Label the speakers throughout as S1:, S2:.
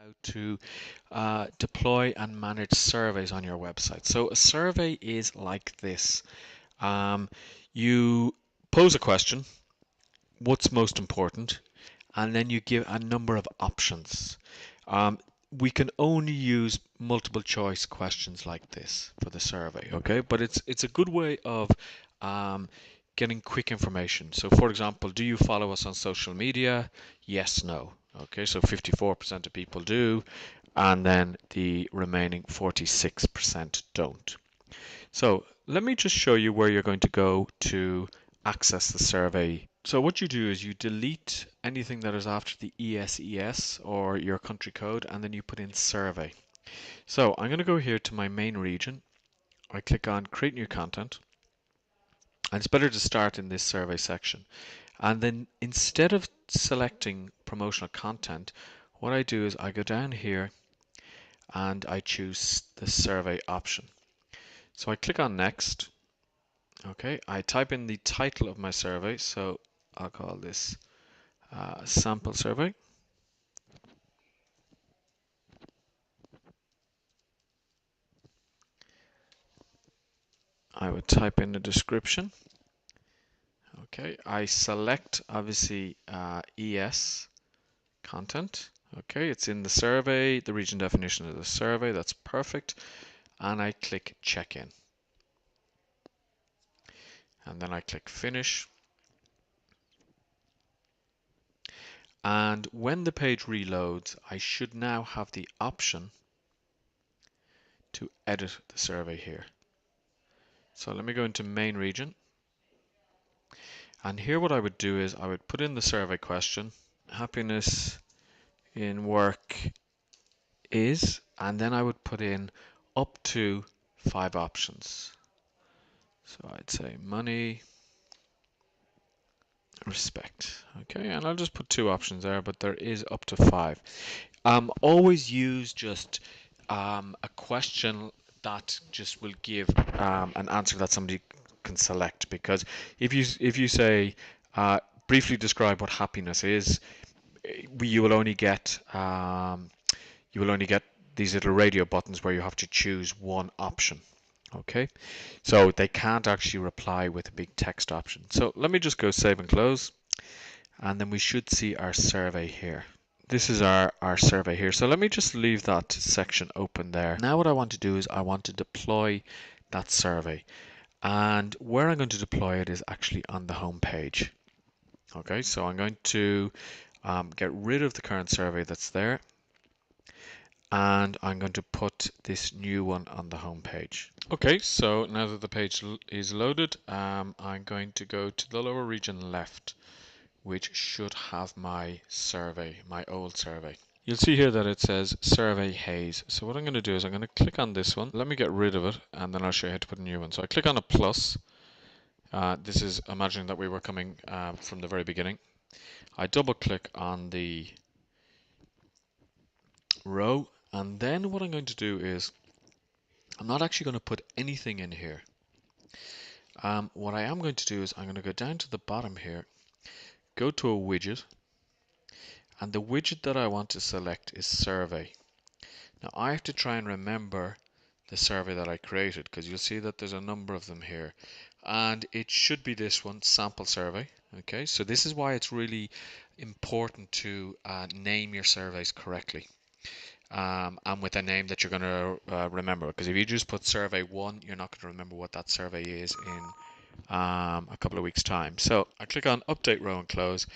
S1: how to deploy and manage surveys on your website. So a survey is like this. Um, you pose a question, what's most important, and then you give a number of options. Um, we can only use multiple choice questions like this for the survey, okay? But it's a good way of um, getting quick information. So for example, do you follow us on social media? Yes, no. Okay, so 54% of people do, and then the remaining 46% don't. So let me just show you where you're going to go to access the survey. So what you do is you delete anything that is after the ESES or your country code, and then you put in survey. So I'm going to go here to my main region. I click on create new content, and it's better to start in this survey section. And then instead of selecting promotional content, what I do is I go down here and I choose the survey option. So I click on next. Okay, I type in the title of my survey, so I'll call this sample survey. I would type in the description. Okay, I select obviously ES content. Okay, it's in the survey, the region definition of the survey, that's perfect. And I click check in. And then I click finish. And when the page reloads, I should now have the option to edit the survey here. So let me go into main region. And here what I would do is I would put in the survey question, happiness in work is, and then I would put in up to 5 options. So I'd say money, respect. Okay, and I'll just put 2 options there, but there is up to 5. Always use just a question that just will give an answer that somebody can select, because if you say briefly describe what happiness is, you will only get these little radio buttons where you have to choose one option. Okay, so they can't actually reply with a big text option. So let me just go save and close, and then we should see our survey here. This is our survey here. So let me just leave that section open there. Now what I want to do is I want to deploy that survey. And where I'm going to deploy it is actually on the home page. Okay, so I'm going to get rid of the current survey that's there, and I'm going to put this new one on the home page. Okay, so now that the page is loaded, I'm going to go to the lower region left, which should have my survey, my old survey. You'll see here that it says Survey Haze. So what I'm going to do is I'm going to click on this one. Let me get rid of it, and then I'll show you how to put a new one. So I click on a plus. This is imagining that we were coming from the very beginning. I double click on the row, and then what I'm going to do is I'm not actually going to put anything in here. What I am going to do is I'm going to go down to the bottom here, go to a widget, and the widget that I want to select is survey. Now I have to try and remember the survey that I created, because you'll see that there's a number of them here, and it should be this one, sample survey. Okay, so this is why it's really important to name your surveys correctly. And with a name that you're going to remember, because if you just put survey 1, you're not going to remember what that survey is in a couple of weeks time. So I click on update row and close,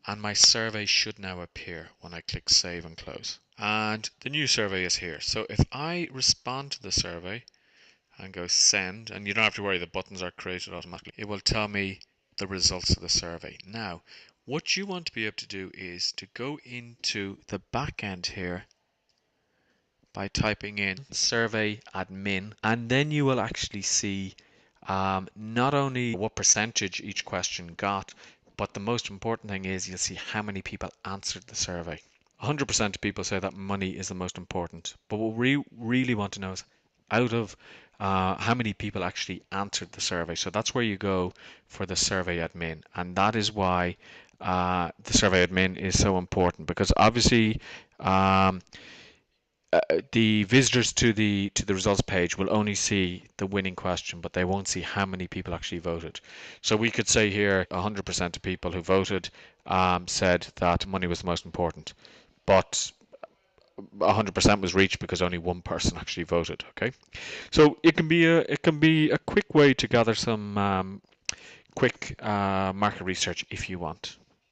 S1: and my survey should now appear when I click save and close. And the new survey is here. So if I respond to the survey and go send, and you don't have to worry, the buttons are created automatically, it will tell me the results of the survey. Now what you want to be able to do is to go into the back end here by typing in survey admin, and then you will actually see not only what percentage each question got, but the most important thing is you'll see how many people answered the survey. 100% of people say that money is the most important, but what we really want to know is out of how many people actually answered the survey. So that's where you go for the survey admin, and that is why the survey admin is so important, because obviously um, the visitors to the results page will only see the winning question, but they won't see how many people actually voted. So we could say here 100% of people who voted said that money was the most important, but 100% was reached because only one person actually voted. Okay, so it can be a quick way to gather some quick market research if you want.